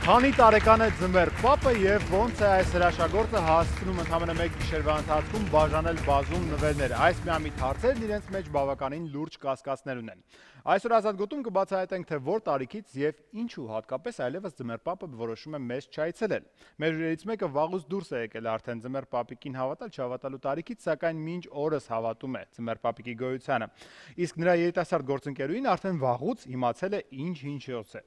Քանի տարեկան է ձմեռ պապը եւ ոնց է այս հրաշագործը հասցնում ընդամենը մեկ գիշերվա ընթացքում բաժանել բազում նվերներ։ Այս միամիտ հարցերն իրենց մեջ բավականին լուրջ կասկածներ ունեն։ Այսօր ազատ գոտում կբացահայտենք, թե որ տարիքից եւ ինչու հատկապես այլևս ձմեռ պապը որոշում է մեզ չայցելել։ Մեր ժյուրերից մեկը վաղուց դուրս է եկել արդեն ձմեռ պապիկին հավատալ չհավատալու տարիքից, սակայն մինչ օրս հավատում է ձմեռ պապիկի գոյությանը։ Իսկ նրա երիտասարդ գործընկերուհին արդեն վաղուց իմացել է ինչ-ինչոց է։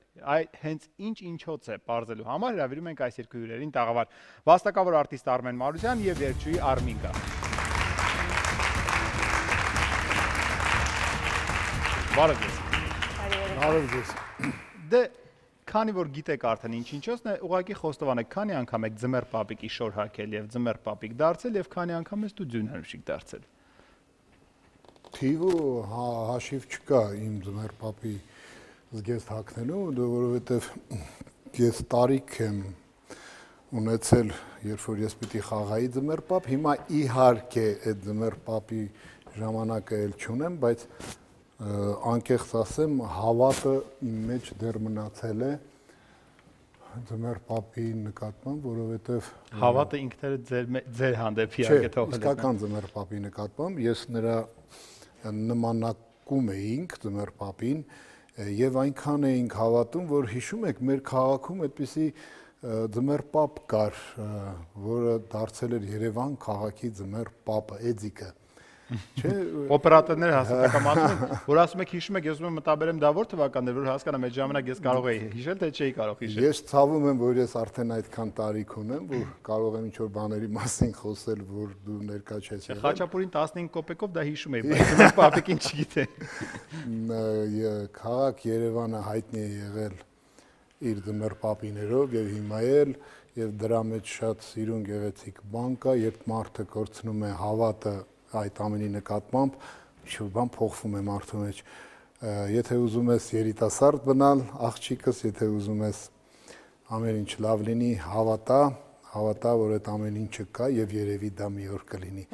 Հենց ինչ-ինչոց է պարզելու համար հրավիրում ենք այս երկու հյուրերին տաղավար վաստակավոր արտիստ Արմեն Մարության եւ երգչուհի Արմինկա։ Բարև ձեզ։ Բարև ձեզ։ Դե քանի որ գիտեք արդեն ինչ-ինչոցն է, ուղղակի խոստովանեք, քանի անգամ եք ձմեռ պապիկի շոր հագել եւ ձմեռ պապիկ դարձել եւ քանի անգամ եք ստուդիոն հնուշիկ դարձել։ Թիվը հաշիվ չկա իմ ձմեռ պապի զգեստ հագնելու, որովհետեւ ես տարիք եմ ունեցել, երբ որ ես պիտի խաղայի ձմեռ պապ, հիմա իհարկե այդ ձմեռ պապի ժամանակը էլ չունեմ, բայց անկեղծ ասեմ, հավատը իմ մեջ դեռ մնացել է ձմեռ պապի նկատմամբ, որովհետև հավատը ինքներդ ձեր հանդեպ իհարկե թողել եք։ Իսկական ձմեռ պապի նկատմամբ ես նրա նմանակում էինք ձմեռ պապին եւ այնքան էինք հավատում, որ հիշում եք մեր քաղաքում այդպիսի ձմեռ պապ կար, որը դարձել էր Երևան քաղաքի ձմեռ պապը, Էդիկը։ Չէ, օպերատորները հաստատակամացնում են, որ ասում եք հիշում եք, ես ուզում եմ մտաբերեմ դա որ թվականն էր, որ հասկանամ այդ ժամանակ ես կարող էի հիշել, թե չէի կարող հիշել։ Ես ցավում եմ, որ ես արդեն այդքան տարիք ունեմ, որ կարող եմ ինչ-որ բաների մասին խոսել, որ դու ներկա չես եղել։ Խաչապուրին 15 կոպեկով դա հիշում էի, բայց ձմեռ պապիկին չգիտե։ Քաղաք Երևանը հայտնի է եղել իր ձմեռ պապիներով եւ հիմա էլ եւ դրա մեջ շատ սիրուն գեղեցիկ բան կա, երբ մարդը կորցնում է հավատը այդ ամենի նկատմամբ, ինչ-որ բան փոխվում է մարդու մեջ։ Եթե ուզում ես երիտասարդ մնալ, աղջիկս, եթե ուզում ես ամեն ինչ լավ լինի, հավատա, որ այդ ամեն ինչը կա եւ երևի դա մի օր կլինի։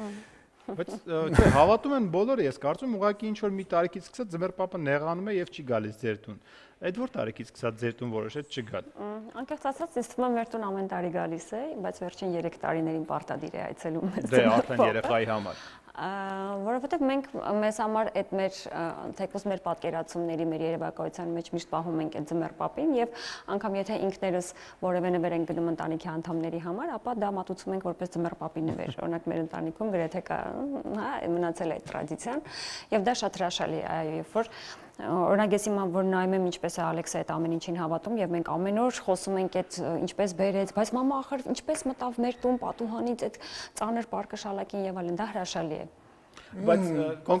Բայց չէ, հավատում են բոլորը, ես կարծում եմ ուղղակի ինչ որ մի տարիքից սկսած ձմեռ պապը նեղանում է եւ չի գալիս ձեր տուն։ Այդ որ տարիքից սկսած ձեր տուն որոշեց չգալ։ Անկեղծ ասած, ինձ թվում է մեր տուն ամեն տարի գալիս է, բայց վերջին 3 տարիներին պարտադիր է այցելում մեզ։ Դե արդեն երեխայի համար։ Որովհետև մենք մեզ համար այդ մեր թեկուզ մեր պատկերացումների, մեր երևակայության մեջ միշտ պահում ենք այդ ձմեռ պապին եւ անգամ եթե ինքներս որևէ նվեր ենք գնում ընտանիքի անդամների համար, ապա դա մատուցում ենք որպես ձմեռ պապի նվեր։ Օրինակ մեր ընտանիքում գրեթե կա, հա, մնացել է այդ տրադիցիան եւ դա շատ հրաշալի է, այո, երբ որ օրինակ ես հիմա որ նայում եմ ինչպես է Ալեքսը այդ ամեն ինչին հավատում եւ մենք ամեն օր խոսում ենք այդ ինչպես բերեց, բայց մամա ախր ինչպես մտավ մեր տուն պատուհանից այդ ծանր պարկը շալակին եւ այլն, դա հրաշալի է։ Բայց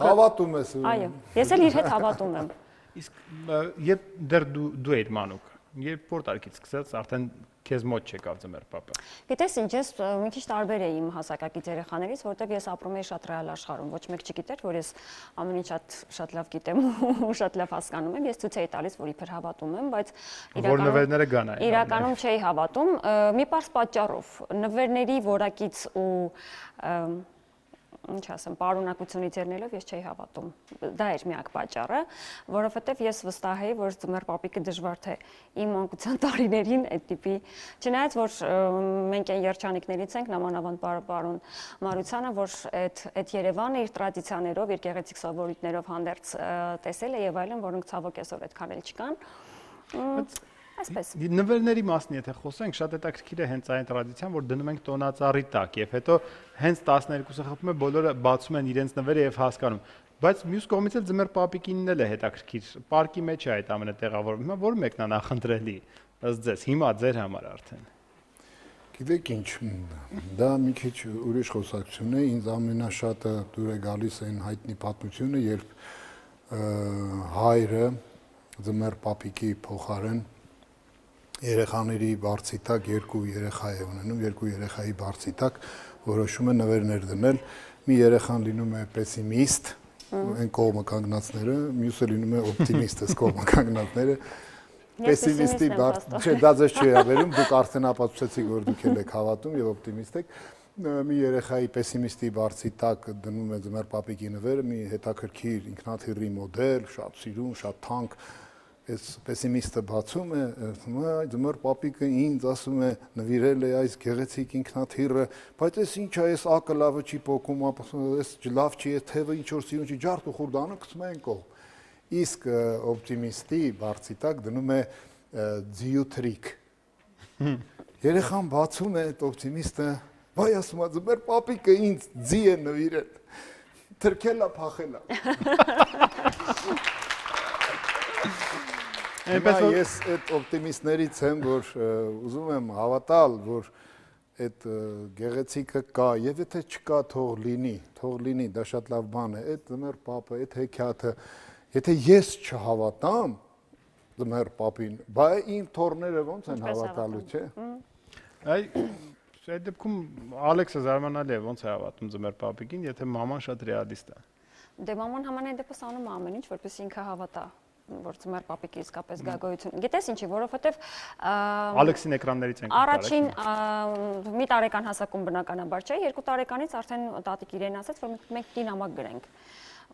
հավատում ես։ Այո, ես էլ իր հետ հավատում եմ։ Իսկ երբ դեռ դու էիր մանուկ, երբ որ տարիքից սկսած արդեն քեզ մոտ չեկավ ձմեռ պապը։ Գիտես ինչ, ես մի քիչ տարբեր էի իմ հասակակից երեխաներից, որովհետև ես ապրում էի շատ ռեալ աշխարհում, ոչ մեկ չգիտեր, որ ես ամեն ինչ շատ լավ գիտեմ ու շատ լավ հասկանում եմ, ես ցույց էի տալիս, որ իբր հավատում եմ, բայց որ նվերները գան այն։ Իրականում չէի հավատում, մի պարզ պատճառով, նվերների որակից ու ինչ ասեմ, պարունակությունից ելնելով ես չէի հավատում։ Դա էր միակ պատճառը, որովհետև ես վստահ էի, որ ձմեռ պապիկը դժվար թե իմ մանկության տարիներին այդ տիպի, չնայած որ մենք այն երջանիկներից ենք, նամանավանդ պարոն Մարությանը, որ այդ Երևանը իր տրադիցիաներով, իր գեղեցիկ սովորույթներով հանդերձ տեսել է եւ այլն, որոնք ցավոք այսօր այդքան էլ չկան։ Այսպես։ Նվերների մասն եթե խոսենք, շատ հետաքրքիր է հենց այն տրադիցիան, որ դնում ենք տոնածառի տակ եւ հետո հենց 12-ը խփում է բոլորը բացում են իրենց նվերը եւ հասկանում։ Բայց մյուս կողմից էլ ձմեռ պապիկինն էլ է հետաքրքիր։ Պարկի մեջ է այդ ամենը տեղավորվում։ Հիմա որ մեկն է նախընտրելի ըստ ձեզ, հիմա ձեր համար արդեն։ Գիտեք ինչ, դա մի քիչ ուրիշ խոսակցություն է, ինձ ամենաշատը դուր է գալիս այն հայտնի պատմությունը, երբ հայրը ձմեռ պապիկի փոխարեն երեխաների բարձի տակ երկու երեխա է ունենում, երկու երեխայի բարձի տակ որոշում է նվերներ դնել, մի երեխան լինում է պեսիմիստ, այն կողմը կանգնածները, մյուսը լինում է օպտիմիստ, այս կողմը կանգնածները, պեսիմիստի բարձ, չէ, դա ձեզ չի հավերում, դուք արդեն ապացուցեցիք, որ դուք եք հավատում եւ օպտիմիստ եք, մի երեխայի պեսիմիստի բարձի տակ դնում է ձմեռ պապիկի նվերը, մի հետաքրքիր ինքնաթիռի մոդել, շատ սիրուն, շատ թանկ այս պեսիմիստը բացում է, ձմեռ պապիկը ինձ ասում է նվիրել է այս գեղեցիկ ինքնաթիռը, բայց այս ինչ է, այս ակը լավը չի փոքում, այս լավ չի, այս թևը ինչ որ սիրուն չի, ջարդ ու խուրդանը գցում են կողմ։ Իսկ օպտիմիստի բարձի տակ դնում է ձիութրիկ։ Երեխան բացում է այդ օպտիմիստը, վայ ասում է ձմեռ պապիկը ինձ ձի է նվիրել, թրքելա փախելա։ Ես այդ օպտիմիստներից եմ, որ ուզում եմ հավատալ, որ այդ գեղեցիկը կա, եւ եթե չկա, թող լինի, դա շատ լավ բան է, այդ ձմեռ պապը, այդ հեքիաթը, եթե ես չհավատամ ձմեռ պապին, բայ իմ թորները ոնց են հավատալու, չէ։ Այդ դեպքում Ալեքսը զարմանալի է, ոնց է հավատում ձմեռ պապիկին, եթե մաման շատ ռեալիստ է։ Դե մաման համանայն դեպս անում ամեն ինչ, որպեսզի ինքը հավատա, որ ձմեռ պապիկը իսկապես գագոյություն։ Գիտես ինչի, որովհետև Ալեքսին էկրաններից ենք առաջին մի տարեկան հասակում բնականաբար չէ, 2 տարեկանից արդեն տատիկ իրեն ասաց, որ մենք կին ամակ գրենք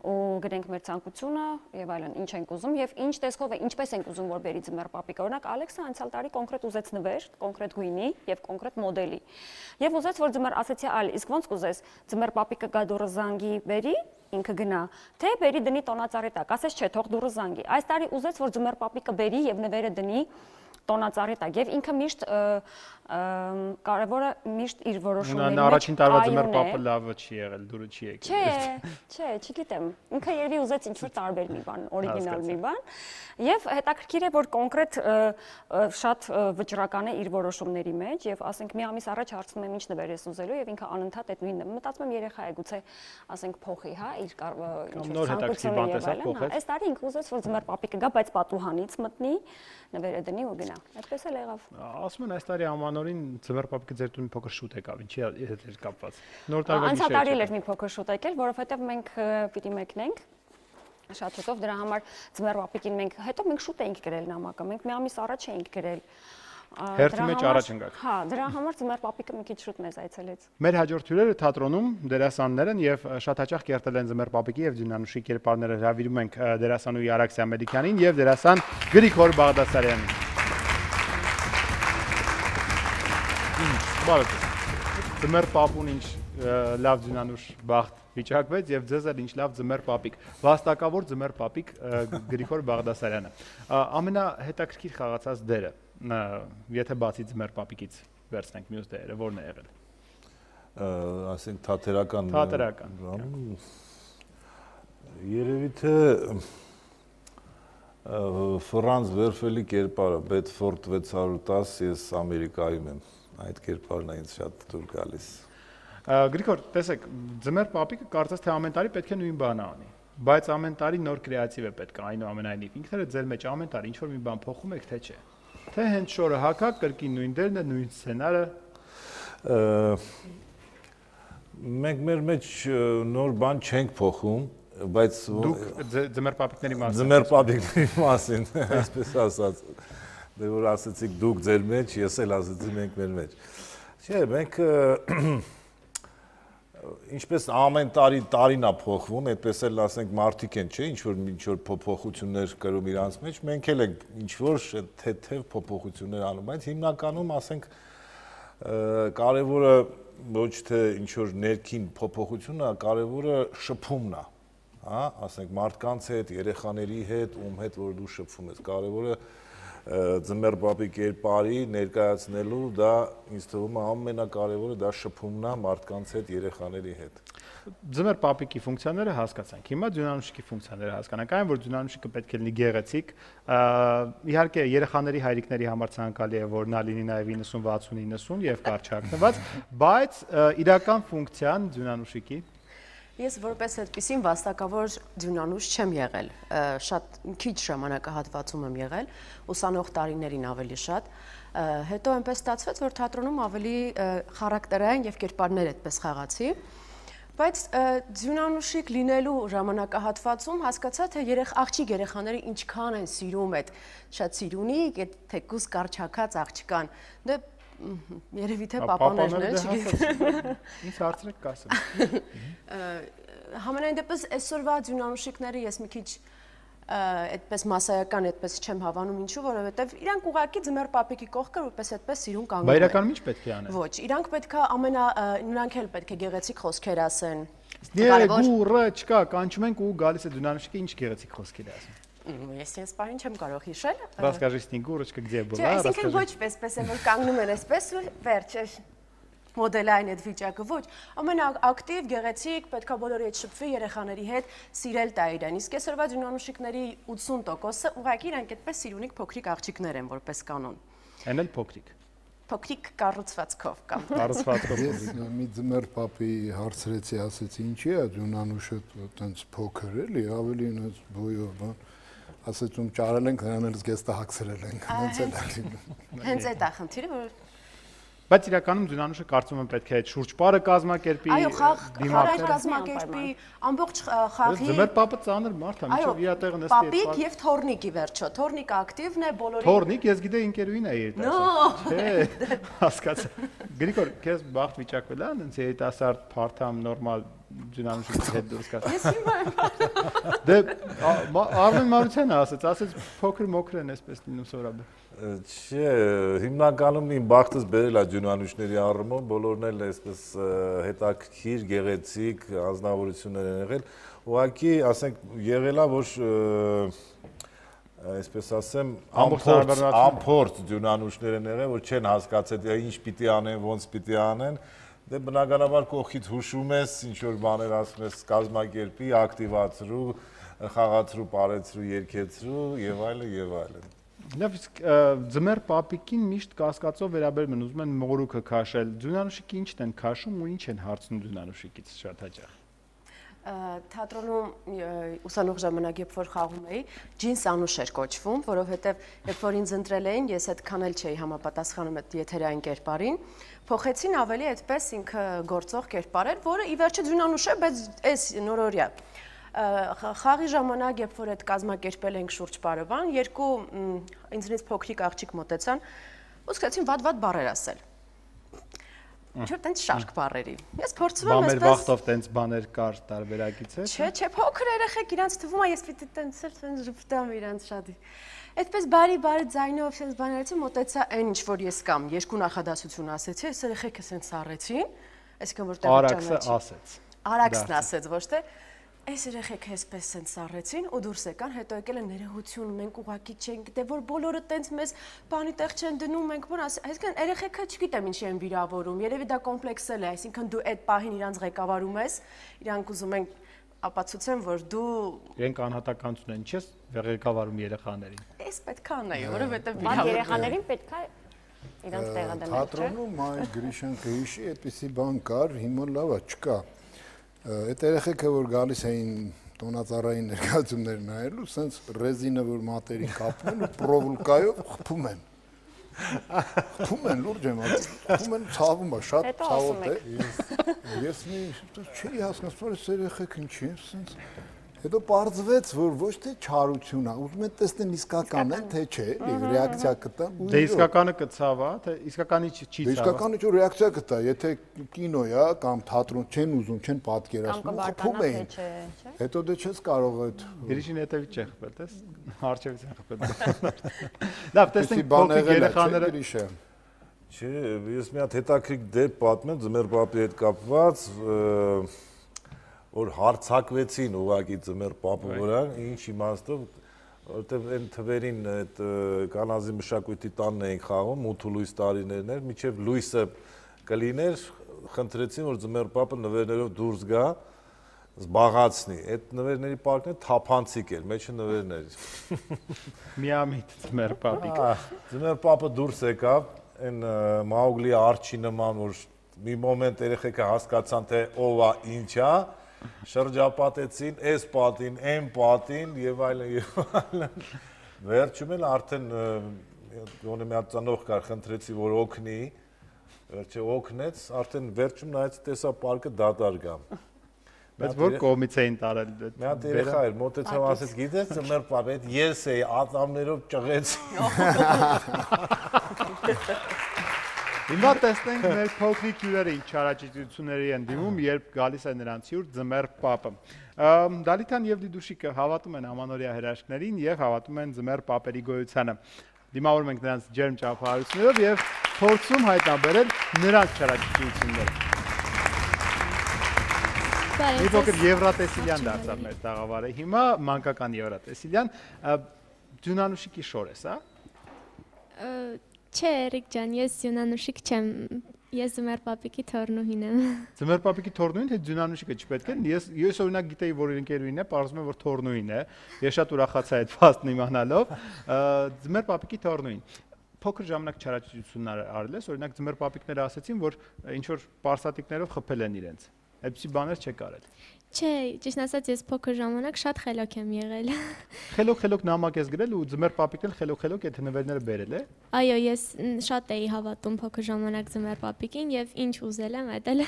ու գրենք մեր ցանկությունը եւ այլն, ինչ ենք ուզում եւ ինչ տեսքով է, ինչպես ենք ուզում որ բերի ձմեռ պապիկը։ Օրինակ Ալեքսը անցյալ տարի կոնկրետ ուզեց նվեր, կոնկրետ գույնի եւ կոնկրետ մոդելի։ Եվ ուզեց որ ձմեռ ասեցի այլ, իսկ ոնց կուզես ձմեռ պապիկը գա դուրը զանգի բերի, ինքը գնա, թե բերի դնի տոնածառի տակ, ասես չէ, թող դուրը զանգի։ Այս տարի ուզեց որ ձմեռ պապիկը բերի եւ նվերը դնի տոնածառի տակ եւ ինքը միշտ կարևորը միշտ իր որոշումների մեջ առաջին տարվա ձմեռ պապը լավը չի եղել, դուրը չի եկել։ Չէ, չգիտեմ։ Ինքը երևի ուզեց ինչ-որ տարբեր մի բան, օրիգինալ մի բան։ Եվ հետաքրքիր է, որ կոնկրետ շատ վճռական է իր որոշումների մեջ եւ ասենք մի ամիս առաջ հարցնում եմ ինչ նվեր ես ուզելու եւ ինքը անընդհատ այդ նույնը։ Մտածում եմ երեխա է, գուցե ասենք փոխի, հա, իր ինչ-որ ցանկությունը եւ այլն։ Այս տարի ինքը ուզեց որ ձմեռ պապիկը գա, բայց պատուհանից մտնի, նվերը դնի ու գնա։ Այդպես էլ եղավ։ Ասում են այս տարի ամանորին ձմեռ պապիկը ձեր տուն փոքր շուտ եկավ, ինչի հետ էր կապված։ Նոր տարվա գիշեր։ Անցյալ տարի էր մի փոքր շուտ եկել, որովհետև մենք պիտի մեկնենք շատ շուտով, դրա համար ձմեռ պապիկին հետո մենք շուտ էինք գրել նամակը, մենք մի ամիս առաջ էինք գրել։ Հերթի մեջ առաջ ընկաք։ Հա, դրա համար ձմեռ պապիկը մի քիչ շուտ մեզ այցելեց։ Մեր հաջորդ հյուրերը թատրոնում դերասաններ են եւ շատ հաճախ կերտել են ձմեռ պապիկի եւ Ձյունանուշի կերպարները հրավիրում ենք դերասանուհի Արաքսիա Մելիքյանին եւ դերասան Գրիգոր Բաղդասարյանին։ Բարև։ Ձմեռ պապուն ինչ լավ Ձյունանուշ բախտ վիճակվեց եւ ձեզ էլ ինչ լավ ձմեռ պապիկ։ Վաստակավոր ձմեռ պապիկ Գրիգոր Բաղդասարյանը։ Ամենահետաքրքիր խաղացած դերը, եթե բացի ձմեռ պապիկից վերցնենք մյուս դերը, ո՞րն է եղել։ Ասենք թատերական։ Երևի թե Ֆրանց Վերֆելի կերպարը Bedford 610 ես Ամերիկայում եմ։ Այդ կերպարն է ինձ շատ դուր գալիս։ Գրիգոր, տեսեք, ձմեռ պապիկը կարծես թե ամեն տարի պետք է նույն բանը անի, բայց ամեն տարի նոր կրեատիվ է պետք, այնուամենայնիվ ինքները ձեր մեջ ամեն տարի ինչ որ մի բան փոխում եք, թե չէ։ Թե հենց շորը հակակ, կրկին նույն դերն է, նույն սցենարը։ Մենք մեր մեջ նոր բան չենք փոխում, բայց դուք ձմեռ պապիկների մասին։ Ձմեռ պապիկների մասին, այսպես ասած։ Դե որ ասացիք դուք ձեր մեջ, ես էլ ասացի մենք մեր մեջ։ Չէ, մենք ինչպես ամեն տարին է փոխվում, այդպես էլ ասենք մարդիկ են, չէ, ինչ որ փոփոխություններ կրում իրանց մեջ, մենք էլ ենք ինչ որ թեթև փոփոխություններ անում, բայց հիմնականում ասենք կարևորը ոչ թե ինչ որ ներքին փոփոխությունն է, կարևորը շփումն է, հա, ասենք մարդկանց հետ, երեխաների հետ, ում հետ որ դու շփվում ես, կարևորը ձմեռ պապի կերպարի ներկայացնելու դա ինձ թվում է ամենակարևորը դա շփումն է մարդկանց հետ, երեխաների հետ։ Ձմեռ պապիկի ֆունկցիաները հասկացանք։ Հիմա Ձյունանուշիկի ֆունկցիաները հասկանանք, այն որ Ձյունանուշիկը պետք է լինի գեղեցիկ, իհարկե երեխաների հայրիկների համար ցանկալի է որ նա լինի նաև 90-60-90 եւ կարճակնված, բայց իրական ֆունկցիան Ձյունանուշիկի Ես որպես այդպիսին վաստակավոր Ձյունանուշ չեմ եղել, շատ քիչ ժամանակահատվածում եմ եղել, ուսանող տարիներին ավելի շատ, հետո այնպես ստացվեց, որ թատրոնում ավելի խարակտերային եւ կերպարներ այդպես խաղացի, բայց Ձյունանուշիկ լինելու ժամանակահատվածում հասկացա, թե աղջիկ երեխաները ինչքան են սիրում այդ շատ սիրունիկ, այդ թեկուզ կարճակած աղջկան, դե երևի թե պապաներն են, չգիտեմ։ Ինչ հարցրեք կասեմ։ Համենայն դեպս այսօրվա Ձյունանուշիկները ես մի քիչ այդպես մասսայական այդպես չեմ հավանում ինչու, որովհետև իրանք ուղղակի ձմեռ պապիկի կողքը որպես այդպես սիրուն կանգնում են։ Բայց իրականում ինչ պետք է անեն։ Ոչ, իրանք պետք է նրանք էլ պետք է գեղեցիկ խոսքեր ասեն։ Գուրը չկա, կանչում ենք ու գալիս է Ձյունանուշիկը ինչ գեղեցիկ խոսքեր է ասում։ Ես այս բանին չեմ կարող հիշել։ Расскажи, Снегурочка, где была? Այսինքն ոչ պես է որ կանգնում են այսպես ու վերջ է մոդելային այդ վիճակը ոչ ամենաակտիվ գեղեցիկ պետքա բոլորի հետ շփվի երեխաների հետ սիրել տա իրեն իսկ այսօրվա Ձյունանուշիկների 80%-ը ուղղակի իրանք այդպես սիրունիկ փոքրիկ աղջիկներ են որպես կանոն Են էլ փոքրիկ կառուցվածքով կամ կառուցվածքով Ես մի ձմեռ պապի հարցրեցի, ասեցի, ինչի է Ձյունանուշը այտենց փոքր էլի, ավելի այնպես բոյով, բան։ Ասեցում ճարել ենք, նրան էլ զգեստը հագցրել ենք, հենց էլ է լինում։ հենց այդ է խնդիրը որ Բայց իրականում Ձյունանուշը կարծում եմ պետք է այդ շուրջպարը կազմակերպի Այո, խաղ կազմակերպի ամբողջ խաղի Ձմեռ պապը ծանր մարդ է, միշտ իր տեղը նստի։ Պապիկ եւ թորնիկի վերջո, թորնիկը ակտիվն է բոլորի։ Թորնիկ, ես գիտեի ընկերուին է երիտասարդ։ Չէ, հասկացա։ Գրիգոր, քեզ բախտ վիճակվել է, այնց երիտասարդ, փարթամ, նորմալ Ձյունանուշի հետ դուրս գա։ Ես հիմա եմ։ Դե Արմեն Մարությանը ասեց փոքր մոքր են այսպես լինում սովորաբար։ Չէ, հիմնականում իմ բախտս բերել է Ձյունանուշների առումով, բոլորն էլ այսպես հետաքրքիր, գեղեցիկ անձնավորություններ են եղել։ Ուղղակի, ասենք, եղել է, որ այսպես ասեմ, ամփորձ Ձյունանուշներ են եղել, որ չեն հասկացել ինչ պիտի անեն, ոնց պիտի անեն։ Դե բնականաբար կողքից հուշում ես, ինչ որ բաներ ասում ես, կազմակերպի, ակտիվացրու, խաղացրու, պարեցրու, երգեցրու եւ այլն եւ այլն։ Լավ, իսկ ձմեռ պապիկին միշտ կասկածով վերաբերում են, ուզում են մորուքը քաշել։ Ձյունանուշիկի ինչն են քաշում ու ինչ են հարցնում Ձյունանուշիկից շատ հաճախ։ Թատրոնում ուսանող ժամանակ երբ որ խաղում էի, ջինս Անուշ էր կոչվում, որովհետև երբ որ ինձ ընտրել էին, ես այդքան էլ չէի համապատասխանում այդ եթերային կերպարին, փոխեցին ավելի այդպես ինքը գործող կերպար էր, որը ի վերջո Ձյունանուշ է, բայց էս նորորյա։ Խաղի ժամանակ, երբ որ այդ կազմակերպել ենք շուրջ բարը բան, երկու ինձնից փոքրիկ աղջիկ մոտեցան, ու սկսեցին վատ բառեր ասել։ Չէ, տենց շարք բառերի։ Ես փորձում եմ այսպես։ Բամեր վախտով տենց բաներ կար տարբերակից է։ Չէ, փոքր երեխեք իրանց թվում է, ես պիտի տենց ժպտամ իրանց շատ։ Այդպես բարի ձայնով sense բաներից մոտեցա այն ինչ որ ես կամ երկու նախադասություն ասեցի, այս երեխեքը sense առեցին, այսինքն որ տեղը ճանաչի։ Արաքսն ասեց, ոչ թե այս երեխեքը այսպես sense առեցին ու դուրս եկան, հետո եկել են ներողություն, մենք ուղակի չենք գիտե որ բոլորը տենց մեզ բանի տեղ չեն դնում, մենք որ այսինքն երեխեքը չգիտեմ ինչի են վիրավորում, երևի դա կոմպլեքսել է, այսինքն դու այդ պահին իրանց ղեկավարում ես, իրանք ուզում են ապացուցեն, որ դու իրենք անհատականություն են, չես ղեկավարում երեխաներին։ Էս պետք է անեի, որովհետև Բայց երեխաներին պետք է իրանց տեղը դնել, չէ՞։ Թատրոնում այ Գրիշան կհիշի, այդպիսի բան կար, հիմա լավ է, չկա։ Այդ երեխեքը որ գալիս էին տոնածառային ներկայացումներ նայելու, սենց ռեզինը որ մատերին կապում են ու պրովոլկայով խփում են։ Խփում են, լուրջ եմ ասում, խփում են, ցավում է, շատ ցավոտ է։ Ես մի չի հասկանում, որ այս երեխեքը ինչի են, սենց Հետո պարզվեց, որ ոչ թե չարություն է, ուզում են տեսնեն իսկական են, թե չէ, ռեակցիա կտան։ Դե իսկականը կցավա, թե իսկականի չի ցավա։ Դե իսկականը չէ, ռեակցիա կտա, եթե կինո է կամ թատրոն չեն ուզում, չեն պատկերացնում, խփում էին։ Հետո դե չես կարող այդ Գրիշին հետևից չէ խփել, տես, արջևից են խփել։ Լավ, տեսնենք փոքրիկ երեխաները։ Չէ, ես մի հատ հետաքրքիր դեպք պատմեմ ձմեռ պապի հետ կապված, որ հարցակվեցին ուղակի ձմեռ պապի վրա, ինչ իմաստով, որտեղ այն թվերին այդ կանազի մշակույթի տանն էինք խաղում, մութ ու լույս տարիներն էր, մինչև լույսը կլիներ, խնդրեցին, որ ձմեռ պապը նվերներով դուրս գա, զբաղացնի։ Այդ նվերների պարկն է թափանցիկ էր, մեջը նվերներ։ Միամիտ ձմեռ պապիկ։ Ձմեռ պապը դուրս եկավ, այն Մաուգլի արջի նման, որ մի մոմենտ երեխեքը հասկացան, թե ով է, ինչ է, շրջապատեցին, այս պատին, այն պատին եւ այլն։ Վերջում էլ արդեն գոնե մի հատ ծանոթ կար, խնդրեցի, որ օգնի, վերջը օգնեց, արդեն վերջում նայեց, տեսա պարկը դատարկ է։ Բայց որ կողմից էին տարել։ Մի հատ երեխա էր, մոտեցավ ասեց, գիտես, ձմեռ պապ, այդ ես էի, ատամներով ճղեցի։ Հիմա տեսնենք մեր փոքրիկ հյուրերը ինչ չարաճճությունների են դիմում, երբ գալիս է նրանց հյուր ձմեռ պապը։ Դալիթան եւ Լիդուշիկը հավատում են ամանորյա հրաշքներին եւ հավատում են ձմեռ պապերի գոյությանը։ Դիմավորում ենք նրանց ջերմ ճափահարություններով եւ փորձում հայտնաբերել նրանց չարաճճությունները։ Մի փոքր Եվրատեսիլյան դարձավ մեր տաղավարը։ Հիմա մանկական Եվրատեսիլյան, Ձյունանուշիկի շոր ես, հա։ Չէ, Էրիկ ջան, ես Ձյունանուշիկ չեմ, ես ձմեռ պապիկի թորնուհին եմ։ Ձմեռ պապիկի թորնուհին, թե Ձյունանուշիկը չպետք է։ Ես օրինակ գիտեի, որ ընկերուհին է, պարզվում է, որ թորնուհին է։ Ես շատ ուրախացա այդ փաստն իմանալով։ Ձմեռ պապիկի թորնուհին։ Փոքր ժամանակ չարաճճություններ արել ես, օրինակ ձմեռ պապիկները ասեցին, որ ինչ որ պարսատիկներով խփել են իրենց։ Այդպիսի բաներ չեք արել։ Չէ, ճիշտ ասած ես փոքր ժամանակ շատ խելոք եմ եղել։ Խելոք նամակ ես գրել ու ձմեռ պապիկն էլ խելոք այդ նվերները բերել է։ Այո, ես շատ էի հավատում փոքր ժամանակ ձմեռ պապիկին եւ ինչ ուզել եմ, այդ էլ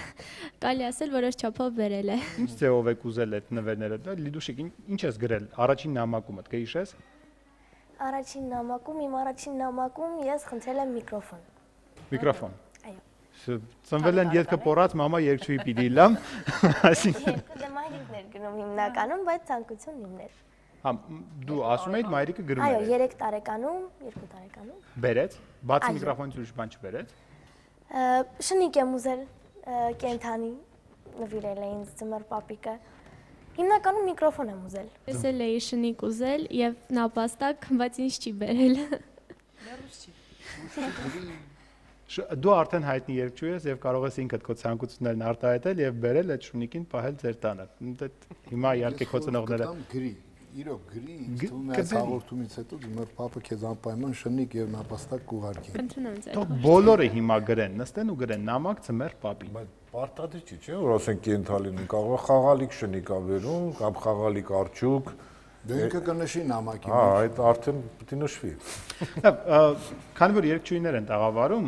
կարելի ասել որոշ չափով բերել է։ Ինչ ձևով եք ուզել այդ նվերները։ Լիդուշիկ, ինչ ես գրել առաջին նամակումդ, կհիշես։ Առաջին նամակում ես խնդրել եմ միկրոֆոն։ Միկրոֆոն։ Այո։ Ծնվել են ետքը պորած մամա երկչույի պիտի լամ, այսինքն Դե մայրիկներ գնում հիմնականում, բայց ցանկությունն իմն էր։ հա դու ասում էիր մայրիկը գրում Այո, էր։ 3 տարեկանում, 2 տարեկանում։ Բերեց, բացի Այո։ միկրոֆոնից ուրիշ բան չբերեց։ Շնիկ եմ ուզել կենթանի նվիրել է ինձ ձմեռ պապիկը։ Հիմնականում միկրոֆոն եմ ուզել։ Ես էլ էի շնիկ ուզել եւ նապաստակ, բայց ինչ չի բերել։ Դու արդեն հայտնի երկչույ ես եւ կարող ես ինքդ քո ցանկություններն արտահայտել եւ բերել այդ շունիկին պահել ձեր տանը։ Հիմա իհարկե քո ծնողները գրի, իրոք գրի, ինձ թվում է հաղորդումից հետո ձմեռ պապը քեզ անպայման շնիկ եւ նապաստակ կուղարկի։ Ընդունում ձեր։ թող բոլորը հիմա գրեն, նստեն ու գրեն նամակ ձմեռ պապի։ Բայց պարտադիր չի, չէ՞, որ ասենք կենթալին կարող է խաղալիք շնիկ ավերում կամ խաղալիք արջուկ։ Դու ինքը կնշի նամակի Հա, այդ արդեն պետք է նշվի։ Քանի որ երկչույներ են տաղավարում,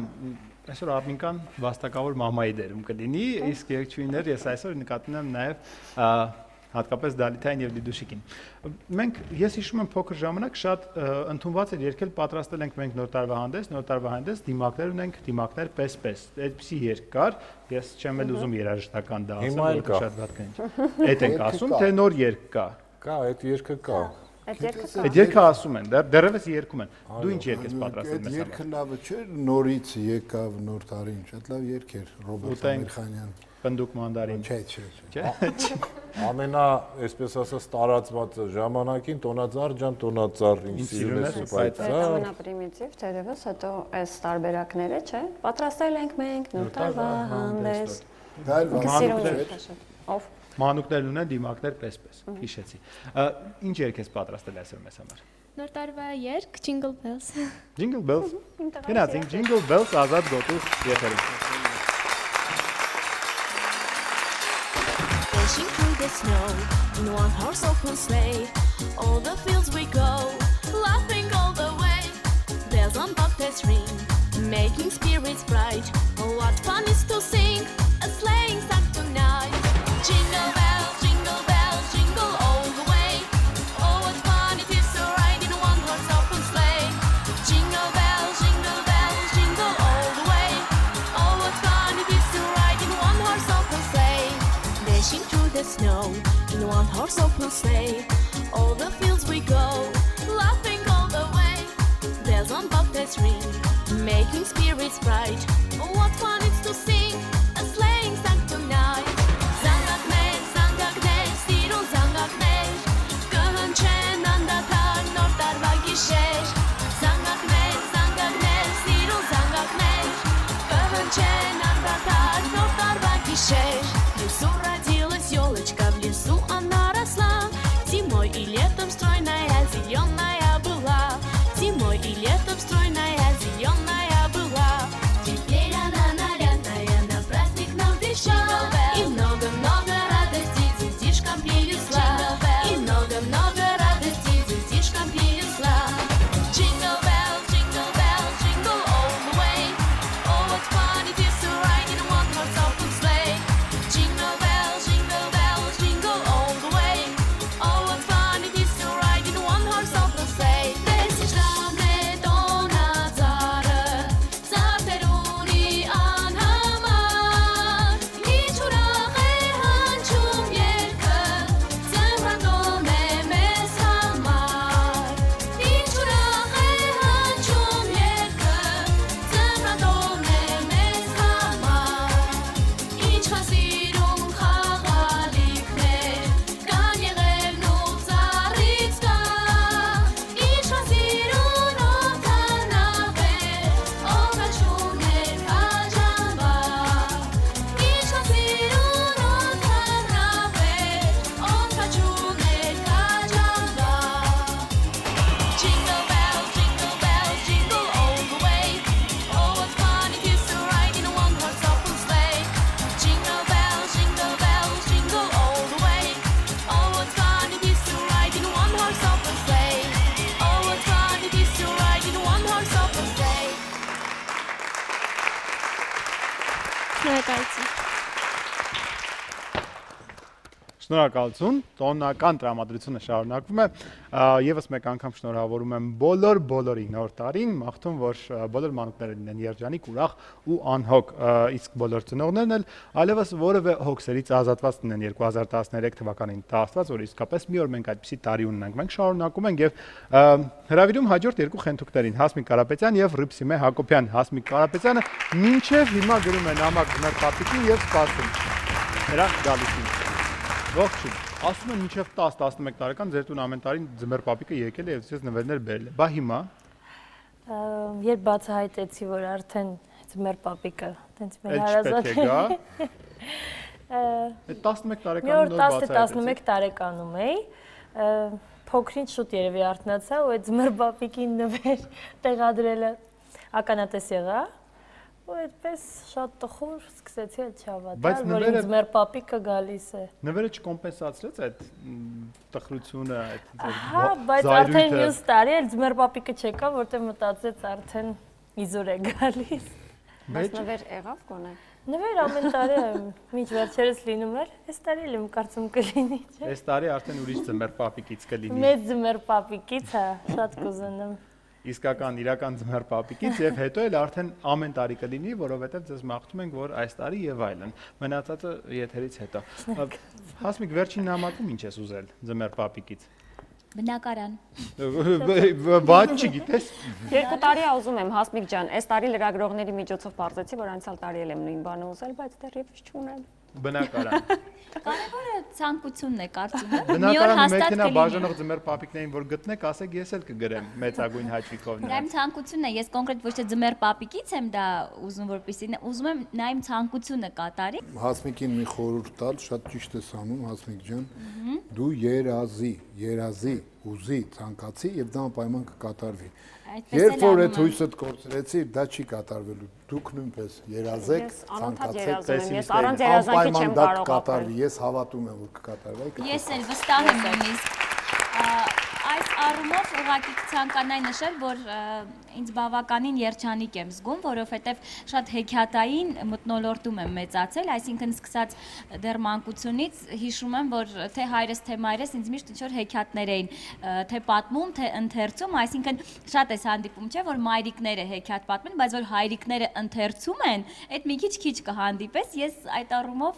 այսօր Արմինկան վաստակավոր մամայի դերում կլինի, իսկ երկչույներ ես այսօր նկատում եմ նաև հատկապես Դալիթային եւ Լիդուշիկին։ Ես հիշում եմ փոքր ժամանակ շատ ընդունված էր երգել պատրաստել ենք մենք նոր տարվա հանդես, դիմակներ ունենք, դիմակներ պես։ Այդպիսի երգ կար, ես չեմ էլ ուզում երաժշտական դա ասել, որ շատ վատ կնի։ Այդ ենք ասում, թե նոր երգ կա։ Կա, այդ երկը կա։ Այդ երգը ասում են, դեռևս երգում են։ Դու ինչ երգ ես պատրաստել մեզ համար։ Այդ երգը լավը չէր, նորից եկավ նոր տարին, շատ լավ երգ էր, Ռոբերտ Ամիրխանյան։ Պնդուկ մանդարին։ Չէ։ Ամենա, այսպես ասած, տարածված ժամանակին տոնածառ ջան, տոնածառ ինչ սիրուն է սուպայծա։ Ամենապրիմիտիվ, թերևս հետո այս տարբերակները, չէ։ Պատրաստել ենք մենք նոր տարվա հանդես։ Դա էլ Սիրուն վանակ է։ չէր։ Ով Մանուկներ ունեն, դիմակներ պես։ Հիշեցի։ Ինչ երգ ես պատրաստել այսօր մեզ համար։ Նոր տարվա երգ Jingle Bells։ Jingle Bells։ Գնացինք Jingle Bells ազատ գոտու եթերում։ Dashing through the snow in one horse open sleigh, all the fields we go, laughing all the way. Bells on bobtails ring, making spirits bright. Oh, what fun is to sing a sleighing song tonight. Jingle bells, jingle bells, jingle all the way. Oh, what fun it is to ride in a one horse open sleigh. Jingle bells, jingle bells, jingle all the way. Oh, what fun it is to ride in a one horse open sleigh. Dashing through the snow in one horse open sleigh. All the fields we go, laughing all the way. Bells on bobtails ring, making spirits bright. Oh, what fun it's to sing a sleighing song tonight. Zangakներ, zangakներ, սիրուն զանգակներ, կհնչեն անդադար նոր տարվա գիշեր. Zangakներ, zangakներ, սիրուն зангакներ, կհնչեն անդադար նոր տարվա гишер. В лесу родилась елочка, в лесу она росла. Зимой и летом стройная, зеленая была. Зимой и летом стройная, зеленая была. Теперь она нарядная, на праздник нам пришла. Շնորհակալություն, տոնական տրամադրությունը շարունակվում է, եւս մեկ անգամ շնորհավորում եմ բոլորի նոր տարին, մաղթում, որ բոլոր մանուկները լինեն երջանիկ, ուրախ ու անհոգ, իսկ բոլոր ծնողներն էլ այլևս որևէ հոգսերից ազատված լինեն 2013 թվականին, դա աստված, որ իսկապես մի օր մենք այդպիսի տարի ունենանք։ Մենք շարունակում ենք եւ հրավիրում հաջորդ երկու խենթուկներին, Հասմիկ Կարապետյան եւ Ռիփսիմե Հակոբյան։ Հասմիկ Կարապետյանը մինչեւ հիմա գրում է նամակ ձմեռ պապիկին եւ սպասում նրա գալուսին։ Ողջույն, ասում եմ մինչև 10-11 տարեկան ձեր տուն ամեն տարին ձմեռ պապիկը եկել է եւ ձեզ նվերներ բերել է։ Բա հիմա երբ բացահայտեցի, որ արդեն ձմեռ պապիկը տենց մեր հարազատն Այդ 11 տարեկանում նոր բացահայտեցի։ 11 տարեկանում էի, փոքրինչ շուտ երևի արթնացա ու այդ ձմեռ պապիկին նվեր տեղադրելը ականատես եղա։ Ու այդպես շատ տխուր սկսեցի այդ չհավատալ, որ ինձ ձմեռ պապիկը գալիս է։ Նվերը չկոմպենսացրեց այդ տխրությունը, այդ Հա, բայց արդեն մյուս տարի էլ ձմեռ պապիկը չեկա, որտեղ մտածեց արդեն իզուր է գալիս։ Բայց նվեր եղավ գոնե։ Նվեր ամեն տարի մինչ վերջերս լինում էր, այս տարի էլ իմ կարծում կլինի, չէ։ Այս տարի արդեն ուրիշ ձմեռ պապիկից կլինի։ Մեծ ձմեռ պապիկից, հա, շատ կուզենամ։ Իսկական իրական ձմեռ պապիկից եւ հետո էլ արդեն ամեն տարի կլինի, որովհետեւ ձեզ մաղթում ենք, որ այս տարի եւ այլն։ Մնացածը եթերից հետո։ Հասմիկ, վերջին նամակում ինչ ես ուզել ձմեռ պապիկից։ Բնակարան։ Բաց չգիտես։ 2 տարի է ուզում եմ, Հասմիկ ջան, այս տարի լրագրողների միջոցով բարձեցի, որ անցյալ տարի էլ եմ նույն բանը ուզել, բայց դեռևս չունեմ։ Բնակարան։ Կարևորը ցանկությունն է, կարծում եմ։ Բնակարանը մեքենա բաժանող ձմեռ պապիկներին որ գտնեք, ասեք ես էլ կգրեմ մեծագույն հաճույքով նրանց։ Դա իմ ցանկությունն է, ես կոնկրետ ոչ թե ձմեռ պապիկից եմ դա ուզում, որպեսզի ուզում եմ նա իմ ցանկությունը կատարի։ Հասմիկին մի խորհուրդ տալ, շատ ճիշտ ես անում, Հասմիկ ջան։ Դու երազի, ուզի, ցանկացի եւ դա անպայման կկատարվի։ Երբ որ այդ հույսդ կորցրեցիր, դա չի կատարվելու։ Դուք նույնպես երազեք, ցանկացեք, ես առանց երազանքի չեմ կարող կկատարվի։ Ես հավատում եմ, որ կկատարվի։ Ես էլ վստահ եմ նույնիսկ այս առումով ուղղակի ցանկանայի նշել, որ ինձ բավականին երջանիկ եմ զգում, որովհետև շատ հեքիաթային մթնոլորտում եմ մեծացել, այսինքն սկսած դեռ մանկությունից հիշում եմ, որ թե հայրս, թե մայրս ինձ միշտ ինչ-որ հեքիաթներ էին թե պատմում, թե ընթերցում, այսինքն շատ էս հանդիպում չէ, որ մայրիկները հեքիաթ պատմեն, բայց որ հայրիկները ընթերցում են, այդ մի քիչ կհանդիպես, ես այդ առումով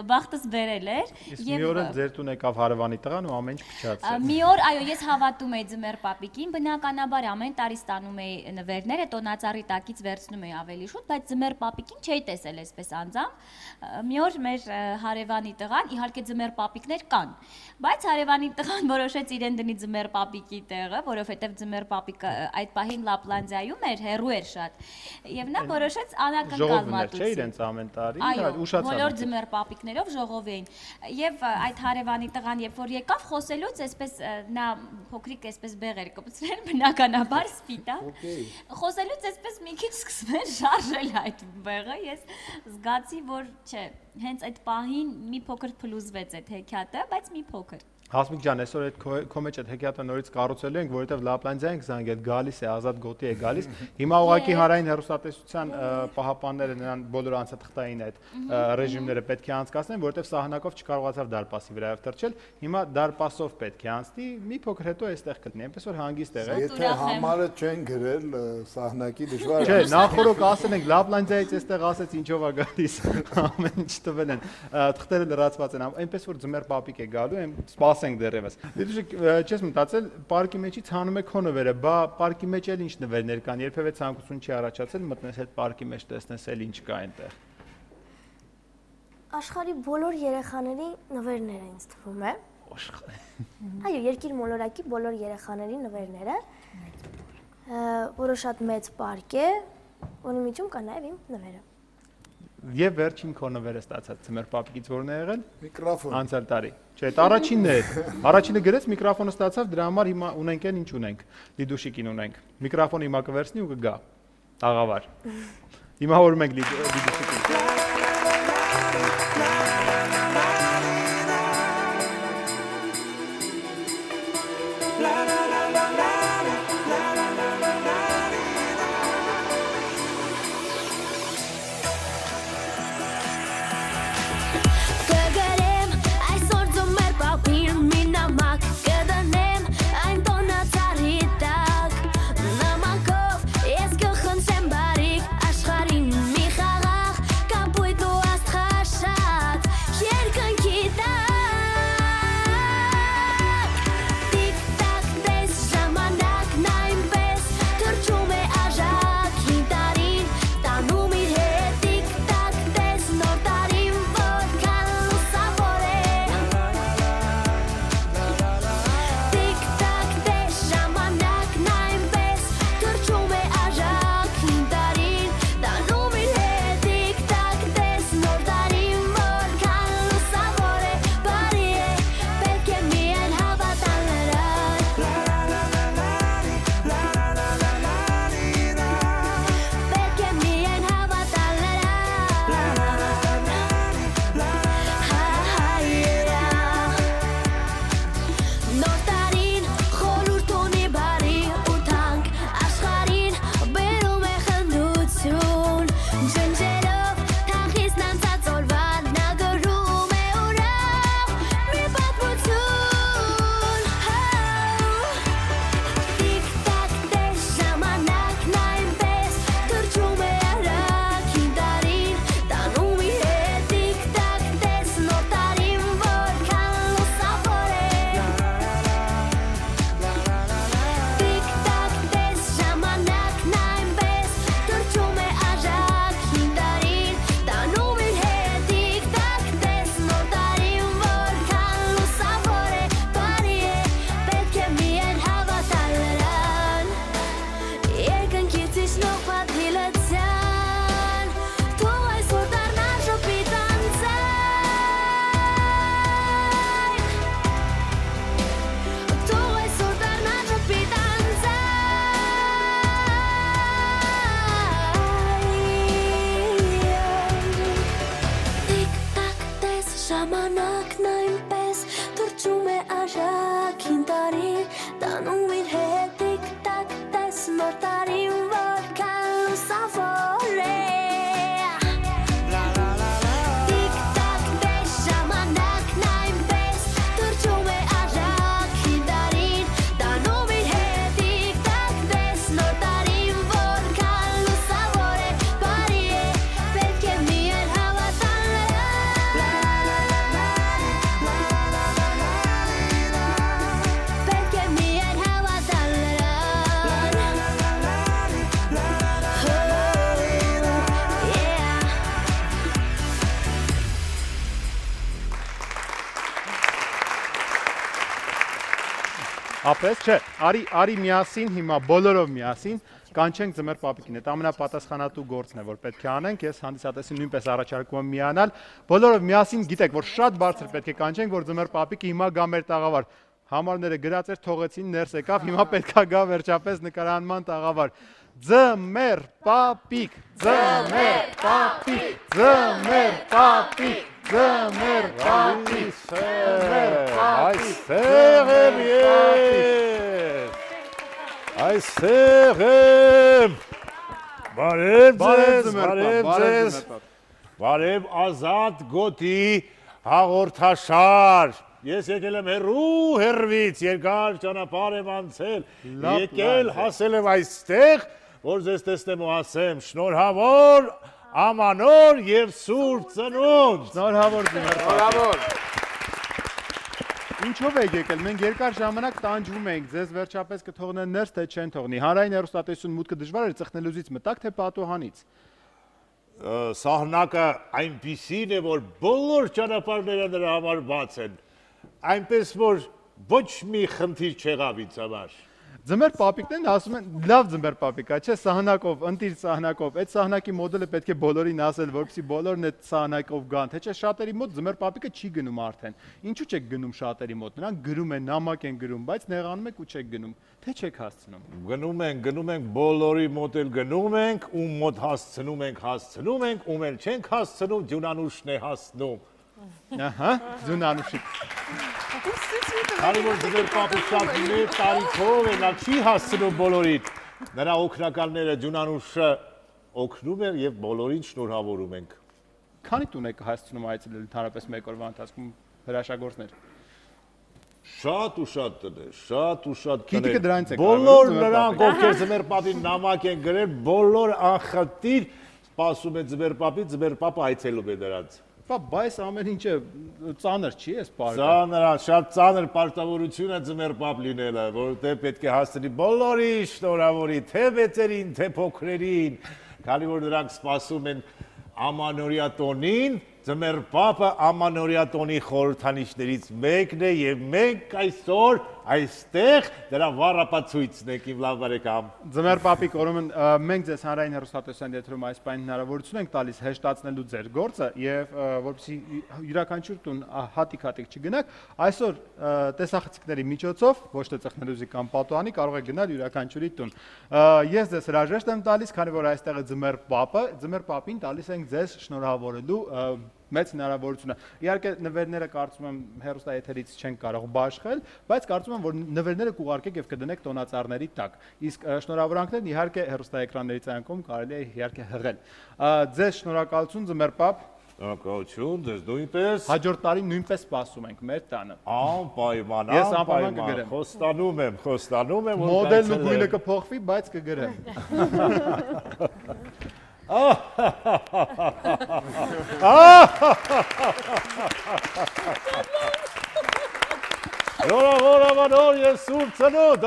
բախտս բերել էր։ Իսկ մի օր ձեր տուն եկավ հարևանի տղան ու ամեն ինչ փչացավ։ Մի օր, այո, ես հավատում էի ձմեռ պապիկին, բնականաբար ամեն տարի ստանում էի նվերները, տոնածառի տակից վերցնում էի ավելի շուտ, բայց ձմեռ պապիկին չէի տեսել այսպես անձամբ։ Մի օր մեր հարևանի տղան, իհարկե ձմեռ պապիկներ կան, բայց հարևանի տղան որոշեց իրեն դնի ձմեռ պապիկի տեղը, որովհետև ձմեռ պապիկը այդ պահին Լապլանդիայում էր, հեռու էր շատ։ Եվ նա որոշեց անակնկալ մատուցել։ Չէ, իրենց ամեն տարի, այո, բոլոր ձմեռ պապիկներով ժողով էին։ Եվ այդ հարևանի տղան, երբ որ եկավ խոսելուց, այսպես նա փոքրիկ այսպես բեղեր կպցրել, բնականաբար սպիտակ։ Խոսելուց այսպես մի քիչ սկսում էր շարժել այդ բեղը, ես զգացի, որ չէ, հենց այդ պահին մի փոքր փլուզվեց այդ հեքիաթը, բայց մի փոքր։ Հասմիկ ջան, այսօր այդ քո մեջ այդ հեքիաթը նորից կառուցելու ենք, որովհետև Լապլանդիա ենք զանգել, գալիս է, ազատ գոտի է գալիս։ Հիմա ուղղակի հանրային հեռուստատեսության պահապանները նրան բոլոր անցաթղթային այդ ռեժիմները պետք է անցկացնեն, որովհետև սահնակով չկարողացավ դարպասի վրայով թռչել։ Հիմա դարպասով պետք է անցնի, մի փոքր հետո այստեղ կլինի, այնպես որ հանգիստ եղեք։ Եթե համարը չեն գրել սահնակի դժվար է։ Չէ, նախորդ ասել ենք Լապլանդիայից այստեղ ասեց ինչով է գալիս, ամեն ինչ տվել են, թղթերը լրացված են, այնպես որ ձմեռ պապիկ է գալու, ենք դեռևս։ Դուք չես մտածել, պարկի մեջից հանում եք քո նվերը, բա պարկի մեջ էլ ինչ նվերներ կան, երբևէ ցանկություն չի առաջացել մտնես այդ պարկի մեջ տեսնես էլ ինչ կա այնտեղ։ Աշխարհի բոլոր երեխաների նվերները ինձ թվում է։ Այո, երկիր մոլորակի բոլոր երեխաների նվերները։ Որը շատ մեծ պարկ է, որի միջում կա նաև իմ նվերը։ Եվ վերջին քո նվերը ստացած ձմեռ պապիկից որն է եղել։ Միկրոֆոն։ Անցյալ տարի։ Չէ, այդ առաջինն է։ Առաջինը գրեց, միկրոֆոնը ստացավ, դրա համար հիմա ունենք էլ ինչ ունենք։ Լիդուշիկին ունենք։ Միկրոֆոնը հիմա կվերցնի ու կգա։ Աղավար։ Հիմա հորում ենք Լիդուշիկին։ Կգրեմ այսօր ժամանակն այնպես թրջում է արագին տարի տանում իր հետ տիկ-տակ տես նոր տարին որքան լուսավոր է Ապես չէ, արի միասին, հիմա բոլորով միասին կանչենք Ձմեռ պապիկին, այդ ամենապատասխանատու գործն է, որ պետք է անենք, ես հանդիսատեսին նույնպես առաջարկում եմ միանալ, բոլորով միասին գիտեք, որ շատ բարձր պետք է կանչենք, որ Ձմեռ պապիկը հիմա գա մեր տաղավար, համարները գրած էր, թողեցին, ներս եկավ, հիմա պետք է գա վերջապես նկարահանման տաղավար, Ձմեռ պապիկ, Ձմեռ պապիկ, Ձմեռ պապիկ, Ձմեռ պապիկ, Այստեղ եմ ես, այստեղ եմ, բարև ձեզ, բարև ազատ գոտի հաղորդաշար, ես եկել եմ հեռու հեռվից, երկար ճանապարհ եմ անցել, եկել հասել եմ այստեղ, որ ձեզ տեսնեմ ու ասեմ, շնորհավոր, ամանոր և սուրբ ծնունդ։ Շնորհավոր Ձմեռ պապիկ։ Ինչով եք եկել, մենք երկար ժամանակ տանջվում ենք, ձեզ վերջապես կթողնեն ներս, թե չեն թողնի, հանրային հեռուստատեսություն մուտքը դժվար էր, ծխնելուզից մտաք, թե պատուհանից։ Սահնակը այնպիսին է, որ բոլոր ճանապարհները նրա համար բաց են, այնպես որ ոչ մի խնդիր չեղավ ինձ համար։ Ձմեռ պապիկներն ասում են, լավ Ձմեռ պապիկ, չէ, սահնակով, ընտիր սահնակով, այդ սահնակի մոդելը պետք է բոլորին ասել, որպեսզի բոլորն այդ սահնակով գան, թե չէ շատերի մոտ Ձմեռ պապիկը չի գնում արդեն։ Ինչու չեք գնում շատերի մոտ, նրանք գրում են, նամակ են գրում, բայց նեղանում եք ու չեք գնում, թե չեք հասցնում։ Գնում ենք, բոլորի մոտ էլ գնում ենք, ում մոտ հասցնում ենք, ում էլ չենք հասցնում, Ձյունանուշն է հասցնում։ Ահա, Ձյունանուշի։ Քանի որ Ձմեռ պապը շատ մեծ տարիքով է, նա չի հասցնում բոլորին, նրա օգնականները Ձյունանուշը օգնում են և բոլորին շնորհավորում ենք։ Քանի տուն եք հասցնում այցելել ընդհանրապես մեկ օրվա ընթացքում հրաշագործներ։ Շատ ու շատ տներ, շատ ու շատ տներ։ Քիթիկը դրանից է բոլոր նրանք, ովքեր Ձմեռ պապին նամակ են գրել, բոլոր անխտիր սպասում են Ձմեռ պապի, Ձմեռ պապը այցելում է նրանց։ Բայց ամեն ինչը ծանր չի էս պարկը։ Ծանր, շատ ծանր պարտավորություն է Ձմեռ պապ լինելը, որովհետև պետք է հասցնի բոլորի շնորհավորի, թե մեծերին, թե փոքրերին, քանի որ նրանք սպասում են ամանորյա տոնին, Ձմեռ պապը ամանորյա տոնի խորհրդանիշներից մեկն է և մենք այսօր այստեղ դրա վառապացույցն ենք իմ լավ բարեկամ։ Ձմեռ պապիկ, ուրեմն մենք ձեզ հանրային հեռուստատեսության եթերում այս պայն հնարավորություն ենք տալիս հեշտացնելու ձեր գործը եւ որպեսզի յուրաքանչյուր տուն հատիկ չգնաք, այսօր տեսախցիկների միջոցով, ոչ թե ծխնելուզի կամ պատուհանի կարող եք գնալ յուրաքանչյուրի տուն։ Ես ձեզ հրաժեշտ եմ տալիս, քանի որ այստեղ է Ձմեռ պապը, Ձմեռ պապին տալիս ենք ձեզ շնորհավորելու մեծ հնարավորությունը։ Իհարկե նվերները կարծում եմ հեռուստաեթերից չեն կարող բաշխել, բայց կարծում եմ, որ նվերները կուղարկեք եւ կդնեք տոնածառների տակ։ Իսկ շնորհավորանքներն իհարկե հեռուստաէկրաններից այնքան կարելի է իհարկե հղել։ Ձեզ շնորհակալություն Ձմեռ պապ։ Շնորհակալություն, ձեզ նույնպես։ Հաջորդ տարի նույնպես սպասում ենք մեր տանը։ Անպայման, Ես անպայման կգրեմ։ Խոստանում եմ, որ մոդելն ու գույնը կփոխվի, բայց կգրեմ։ Շնորհավոր ամանոր և սուրբ ծնունդ,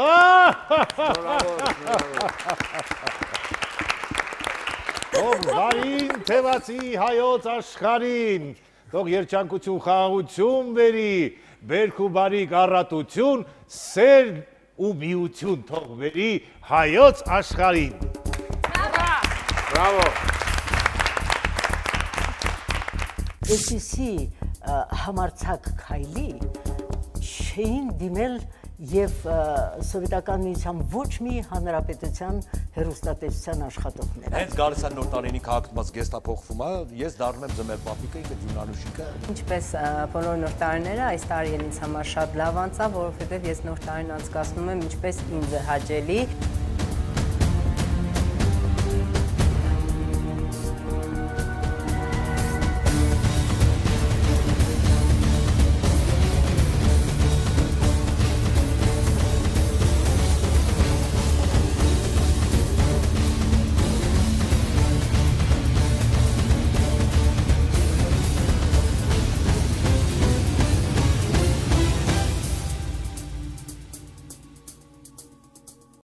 թող զարին թևացի հայոց աշխարհին, թող երջանկություն խաղաղություն բերի, բերք ու բարիք առատություն, սեր ու միություն թող բերի հայոց աշխարհին։ Բրավո։ Այսպիսի համարձակ քայլի չէին դիմել եւ սովետական միության ոչ մի հանրապետության հերոստատեսության աշխատողներ։ Հենց գալիս է նոր տարինի քաղաքացիված գեստափոխվում է, ես դառնում եմ Ձմեռ պապիկը, ինքը Դյունանուշիկը։ Ինչպես բոլոր նոր տարիները, այս տարին ինձ համար շատ լավ անցավ, որովհետեւ ես նոր տարին անցկացնում եմ ինչպես ինձ հաճելի։